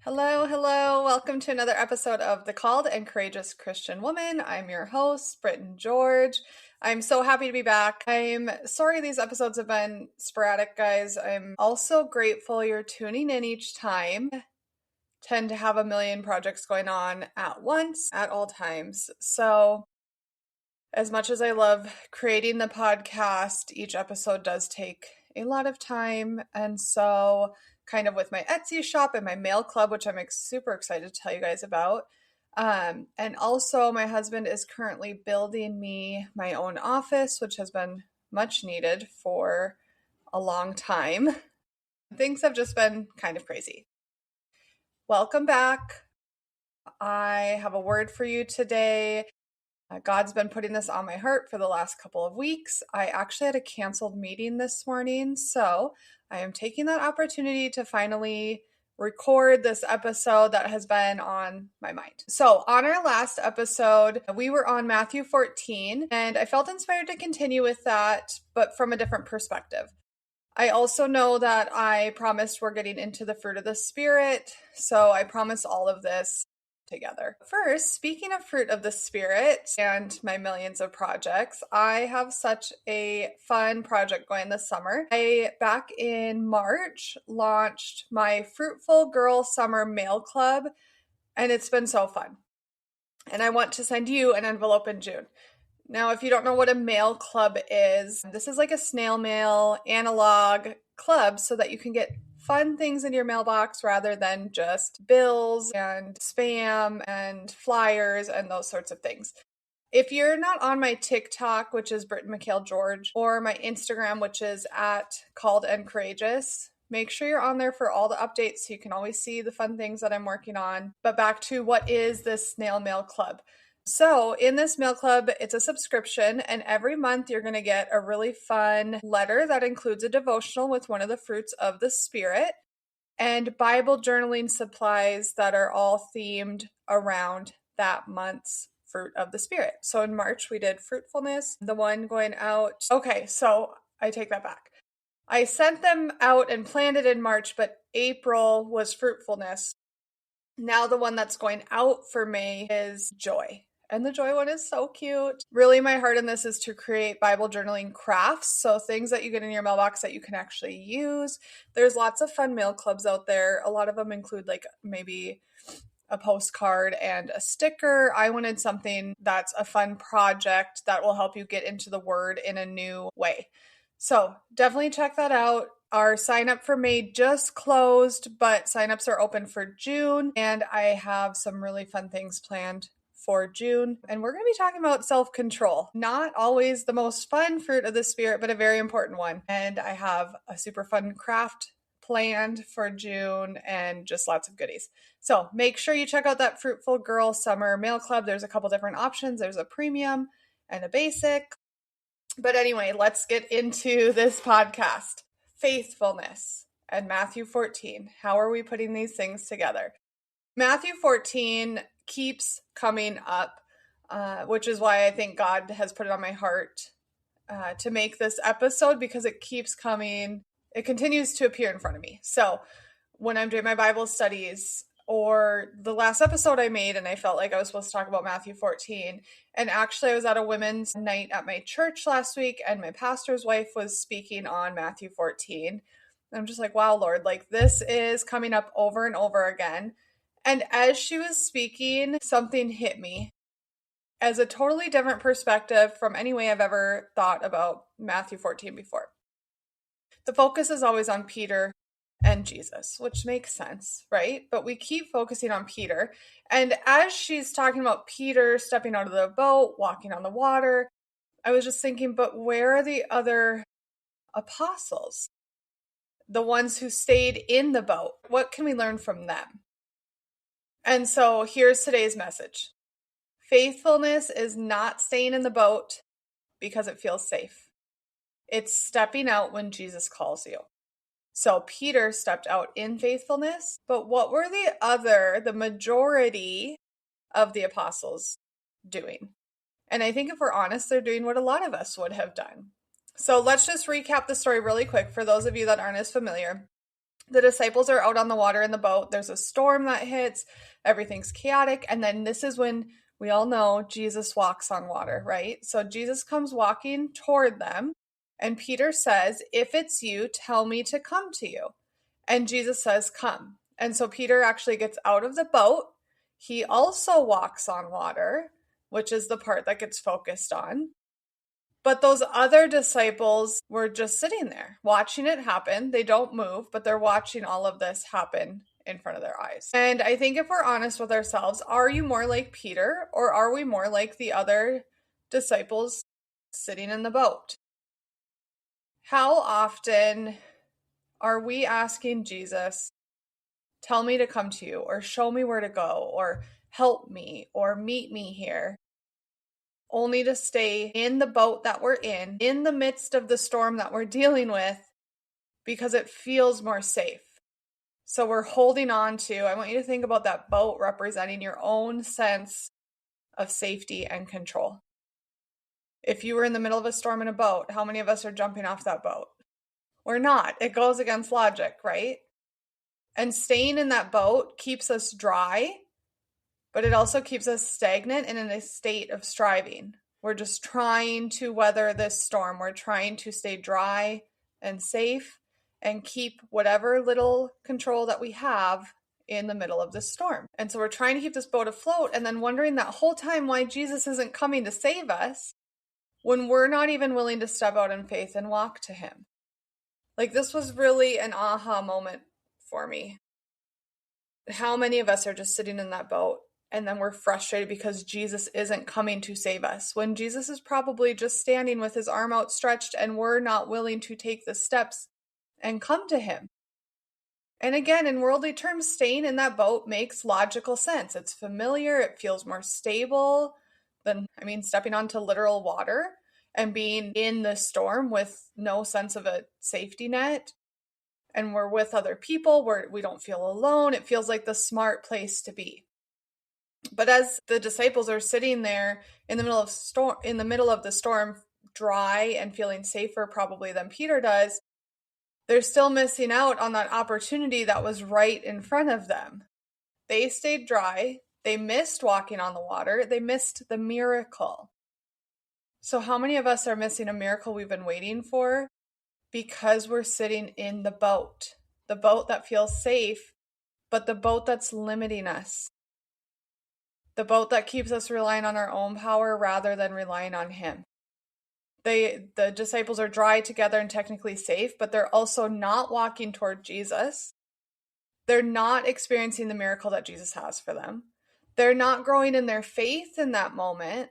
Hello, hello. Welcome to another episode of The Called and Courageous Christian Woman. I'm your host, Britton George. I'm so happy to be back. I'm sorry these episodes have been sporadic, guys. I'm also grateful you're tuning in each time. I tend to have a million projects going on at once at all times. So, as much as I love creating the podcast, each episode does take a lot of time. And so, kind of with my Etsy shop and my mail club, which I'm super excited to tell you guys about. And also, my husband is currently building me my own office, which has been much needed for a long time. Things have just been kind of crazy. Welcome back. I have a word for you today. God's been putting this on my heart for the last couple of weeks. I actually had a canceled meeting this morning, so I am taking that opportunity to finally record this episode that has been on my mind. So, on our last episode, we were on Matthew 14, and I felt inspired to continue with that, but from a different perspective. I also know that I promised we're getting into the fruit of the Spirit, so I promise all of this together. First, speaking of fruit of the Spirit and my millions of projects, I have such a fun project going this summer. I, back in March, launched my Fruitful Girl Summer Mail Club, and it's been so fun. And I want to send you an envelope in June. Now, if you don't know what a mail club is, this is like a snail mail analog club so that you can get fun things in your mailbox rather than just bills and spam and flyers and those sorts of things. If you're not on my TikTok, which is Britton McHale George, or my Instagram, which is at Called and Courageous, make sure you're on there for all the updates so you can always see the fun things that I'm working on. But back to what is this snail mail club? So, in this mail club, it's a subscription, and every month you're going to get a really fun letter that includes a devotional with one of the fruits of the Spirit and Bible journaling supplies that are all themed around that month's fruit of the Spirit. So, in March, we did fruitfulness, the one going out. Okay, so I take that back. I sent them out and planned it in March, but April was fruitfulness. Now, the one that's going out for May is joy. And the joy one is so cute. Really, my heart in this is to create Bible journaling crafts. So, things that you get in your mailbox that you can actually use. There's lots of fun mail clubs out there. A lot of them include, like, maybe a postcard and a sticker. I wanted something that's a fun project that will help you get into the Word in a new way. So, definitely check that out. Our sign up for May just closed, but signups are open for June, and I have some really fun things planned for June. And we're going to be talking about self-control. Not always the most fun fruit of the Spirit, but a very important one. And I have a super fun craft planned for June and just lots of goodies. So make sure you check out that Fruitful Girl Summer Mail Club. There's a couple different options. There's a premium and a basic. But anyway, let's get into this podcast. Faithfulness and Matthew 14. How are we putting these things together? Matthew 14 keeps coming up, which is why I think God has put it on my heart to make this episode, because it keeps coming. It continues to appear in front of me. So when I'm doing my Bible studies, or the last episode I made, and I felt like I was supposed to talk about Matthew 14. And actually, I was at a women's night at my church last week, and my pastor's wife was speaking on Matthew 14. And I'm just like, wow, Lord, like this is coming up over and over again. And as she was speaking, something hit me as a totally different perspective from any way I've ever thought about Matthew 14 before. The focus is always on Peter and Jesus, which makes sense, right? But we keep focusing on Peter. And as she's talking about Peter stepping out of the boat, walking on the water, I was just thinking, but where are the other apostles? The ones who stayed in the boat? What can we learn from them? And so here's today's message. Faithfulness is not staying in the boat because it feels safe. It's stepping out when Jesus calls you. So Peter stepped out in faithfulness, but what were the majority of the apostles doing? And I think if we're honest, they're doing what a lot of us would have done. So let's just recap the story really quick for those of you that aren't as familiar. The disciples are out on the water in the boat. There's a storm that hits. Everything's chaotic. And then this is when we all know Jesus walks on water, right? So Jesus comes walking toward them. And Peter says, "If it's you, tell me to come to you." And Jesus says, "Come." And so Peter actually gets out of the boat. He also walks on water, which is the part that gets focused on. But those other disciples were just sitting there watching it happen. They don't move, but they're watching all of this happen in front of their eyes. And I think if we're honest with ourselves, are you more like Peter or are we more like the other disciples sitting in the boat? How often are we asking Jesus, "Tell me to come to you," or "Show me where to go," or "Help me," or "Meet me here," only to stay in the boat that we're in the midst of the storm that we're dealing with, because it feels more safe. So we're holding on to, I want you to think about that boat representing your own sense of safety and control. If you were in the middle of a storm in a boat, how many of us are jumping off that boat? We're not. It goes against logic, right? And staying in that boat keeps us dry, but it also keeps us stagnant and in a state of striving. We're just trying to weather this storm. We're trying to stay dry and safe and keep whatever little control that we have in the middle of the storm. And so we're trying to keep this boat afloat and then wondering that whole time why Jesus isn't coming to save us when we're not even willing to step out in faith and walk to him. Like, this was really an aha moment for me. How many of us are just sitting in that boat and then we're frustrated because Jesus isn't coming to save us, when Jesus is probably just standing with his arm outstretched and we're not willing to take the steps and come to him? And again, in worldly terms, staying in that boat makes logical sense. It's familiar, it feels more stable than, stepping onto literal water and being in the storm with no sense of a safety net. And we're with other people where we don't feel alone. It feels like the smart place to be. But as the disciples are sitting there in the middle of the storm, dry and feeling safer probably than Peter does, they're still missing out on that opportunity that was right in front of them. They stayed dry. They missed walking on the water. They missed the miracle. So how many of us are missing a miracle we've been waiting for because we're sitting in the boat that feels safe, but the boat that's limiting us, the boat that keeps us relying on our own power rather than relying on him? The disciples are dry together and technically safe, but they're also not walking toward Jesus. They're not experiencing the miracle that Jesus has for them. They're not growing in their faith in that moment.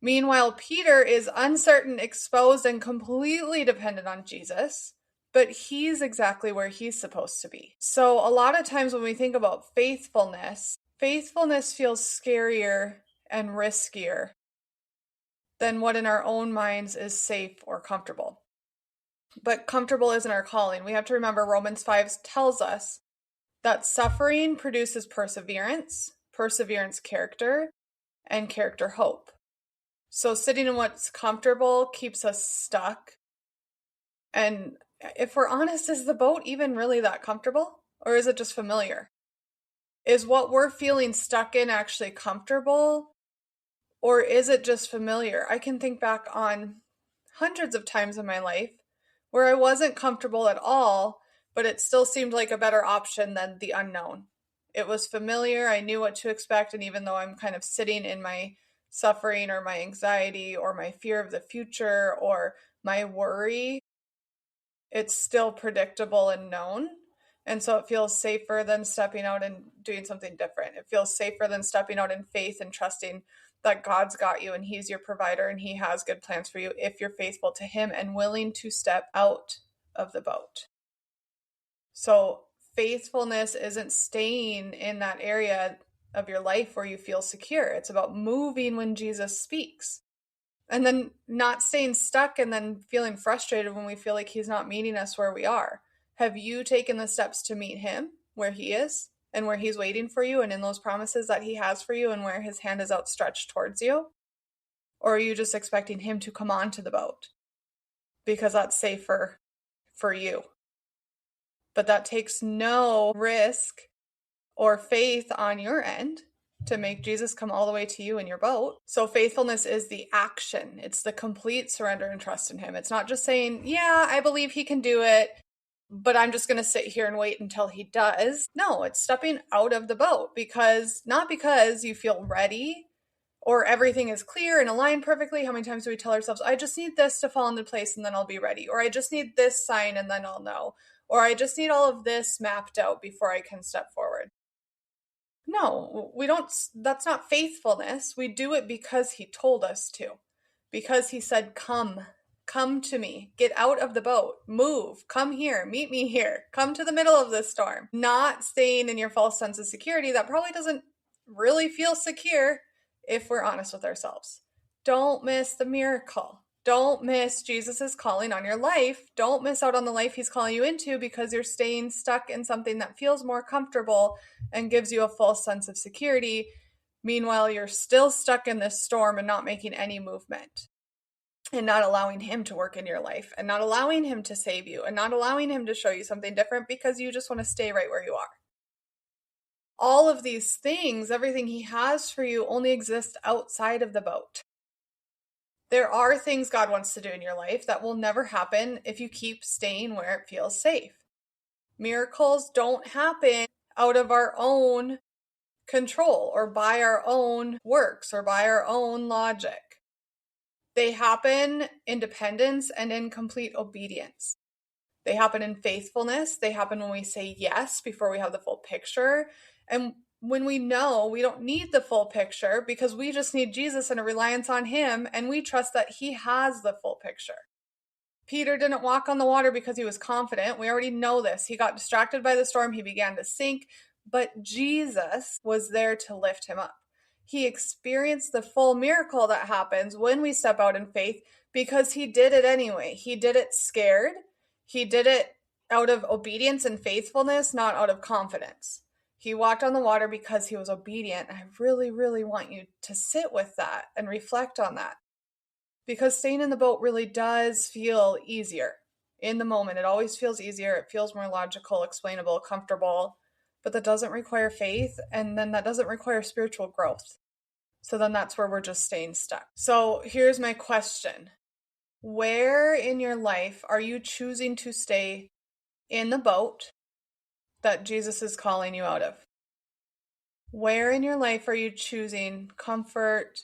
Meanwhile, Peter is uncertain, exposed, and completely dependent on Jesus, but he's exactly where he's supposed to be. So a lot of times when we think about faithfulness feels scarier and riskier than what in our own minds is safe or comfortable. But comfortable isn't our calling. We have to remember Romans 5 tells us that suffering produces perseverance, perseverance character, and character hope. So sitting in what's comfortable keeps us stuck. And if we're honest, is the boat even really that comfortable? Or is it just familiar? Is what we're feeling stuck in actually comfortable? Or is it just familiar? I can think back on hundreds of times in my life where I wasn't comfortable at all, but it still seemed like a better option than the unknown. It was familiar. I knew what to expect. And even though I'm kind of sitting in my suffering or my anxiety or my fear of the future or my worry, it's still predictable and known. And so it feels safer than stepping out and doing something different. It feels safer than stepping out in faith and trusting that God's got you and he's your provider and he has good plans for you if you're faithful to him and willing to step out of the boat. So faithfulness isn't staying in that area of your life where you feel secure. It's about moving when Jesus speaks. And then not staying stuck and then feeling frustrated when we feel like he's not meeting us where we are. Have you taken the steps to meet him where he is and where he's waiting for you and in those promises that he has for you and where his hand is outstretched towards you? Or are you just expecting him to come onto the boat because that's safer for you? But that takes no risk or faith on your end to make Jesus come all the way to you in your boat. So faithfulness is the action. It's the complete surrender and trust in him. It's not just saying, yeah, I believe he can do it, but I'm just going to sit here and wait until he does. No, it's stepping out of the boat not because you feel ready or everything is clear and aligned perfectly. How many times do we tell ourselves, I just need this to fall into place and then I'll be ready? Or I just need this sign and then I'll know. Or I just need all of this mapped out before I can step forward. No, we don't. That's not faithfulness. We do it because he told us to, because he said, come to me, get out of the boat, move, come here, meet me here, come to the middle of this storm. Not staying in your false sense of security that probably doesn't really feel secure if we're honest with ourselves. Don't miss the miracle. Don't miss Jesus's calling on your life. Don't miss out on the life he's calling you into because you're staying stuck in something that feels more comfortable and gives you a false sense of security. Meanwhile, you're still stuck in this storm and not making any movement and not allowing him to work in your life and not allowing him to save you and not allowing him to show you something different because you just want to stay right where you are. All of these things, everything he has for you, only exists outside of the boat. There are things God wants to do in your life that will never happen if you keep staying where it feels safe. Miracles don't happen out of our own control or by our own works or by our own logic. They happen in dependence and in complete obedience. They happen in faithfulness. They happen when we say yes before we have the full picture. And when we know we don't need the full picture because we just need Jesus and a reliance on him, and we trust that he has the full picture. Peter didn't walk on the water because he was confident. We already know this. He got distracted by the storm. He began to sink, but Jesus was there to lift him up. He experienced the full miracle that happens when we step out in faith because he did it anyway. He did it scared. He did it out of obedience and faithfulness, not out of confidence. He walked on the water because he was obedient. I really, really want you to sit with that and reflect on that. Because staying in the boat really does feel easier in the moment. It always feels easier. It feels more logical, explainable, comfortable. But that doesn't require faith. And then that doesn't require spiritual growth. So then that's where we're just staying stuck. So here's my question. Where in your life are you choosing to stay in the boat that Jesus is calling you out of? Where in your life are you choosing comfort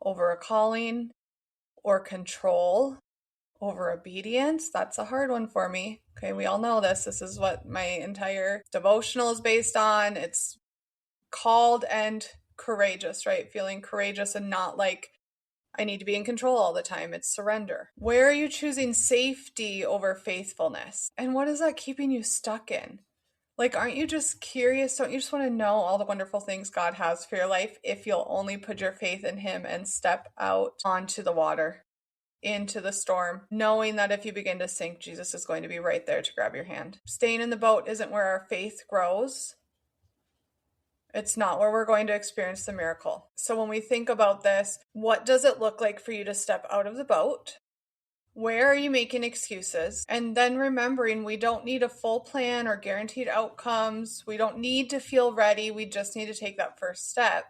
over a calling or control over obedience? That's a hard one for me. Okay, we all know this. This is what my entire devotional is based on. It's called and courageous, right? Feeling courageous and not like I need to be in control all the time. It's surrender. Where are you choosing safety over faithfulness? And what is that keeping you stuck in? Like, aren't you just curious? Don't you just want to know all the wonderful things God has for your life if you'll only put your faith in him and step out onto the water, into the storm, knowing that if you begin to sink, Jesus is going to be right there to grab your hand. Staying in the boat isn't where our faith grows. It's not where we're going to experience the miracle. So when we think about this, what does it look like for you to step out of the boat? Where are you making excuses? And then remembering we don't need a full plan or guaranteed outcomes. We don't need to feel ready. We just need to take that first step.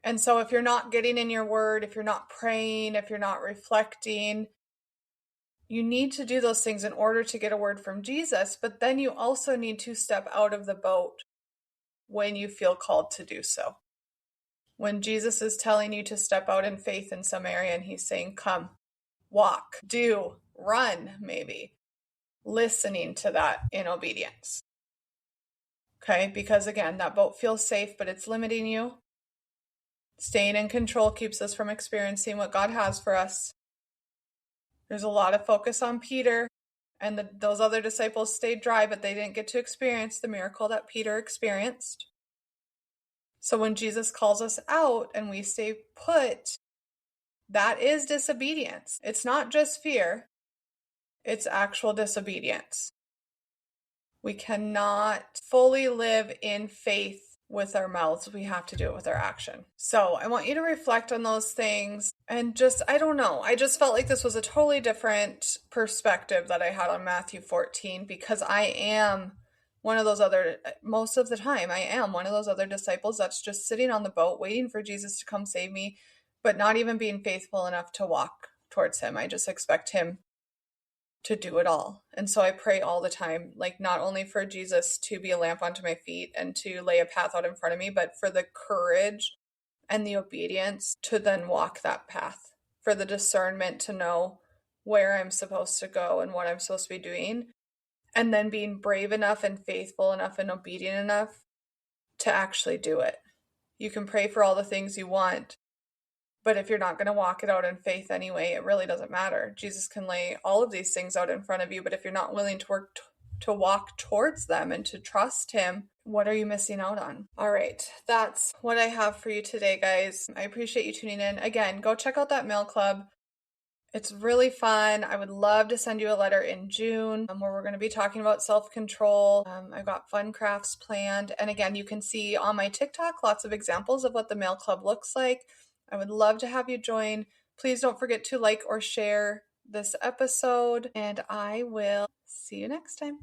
And so if you're not getting in your word, if you're not praying, if you're not reflecting, you need to do those things in order to get a word from Jesus. But then you also need to step out of the boat when you feel called to do so. When Jesus is telling you to step out in faith in some area and he's saying, come, walk, do, run, maybe. Listening to that in obedience. Okay, because again, that boat feels safe, but it's limiting you. Staying in control keeps us from experiencing what God has for us. There's a lot of focus on Peter, and those other disciples stayed dry, but they didn't get to experience the miracle that Peter experienced. So when Jesus calls us out and we stay put, that is disobedience. It's not just fear, it's actual disobedience. We cannot fully live in faith with our mouths, we have to do it with our action. So I want you to reflect on those things and just, I don't know, I just felt like this was a totally different perspective that I had on Matthew 14 because I am one of those other, most of the time, I am one of those other disciples that's just sitting on the boat waiting for Jesus to come save me, but not even being faithful enough to walk towards him. I just expect him to do it all. And so I pray all the time, like not only for Jesus to be a lamp unto my feet and to lay a path out in front of me, but for the courage and the obedience to then walk that path, for the discernment to know where I'm supposed to go and what I'm supposed to be doing, and then being brave enough and faithful enough and obedient enough to actually do it. You can pray for all the things you want, but if you're not going to walk it out in faith anyway, it really doesn't matter. Jesus can lay all of these things out in front of you, but if you're not willing to work to walk towards them and to trust him, what are you missing out on? All right, that's what I have for you today, guys. I appreciate you tuning in. Again, go check out that mail club. It's really fun. I would love to send you a letter in June where we're going to be talking about self-control. I've got fun crafts planned. And again, you can see on my TikTok lots of examples of what the mail club looks like. I would love to have you join. Please don't forget to like or share this episode, and I will see you next time.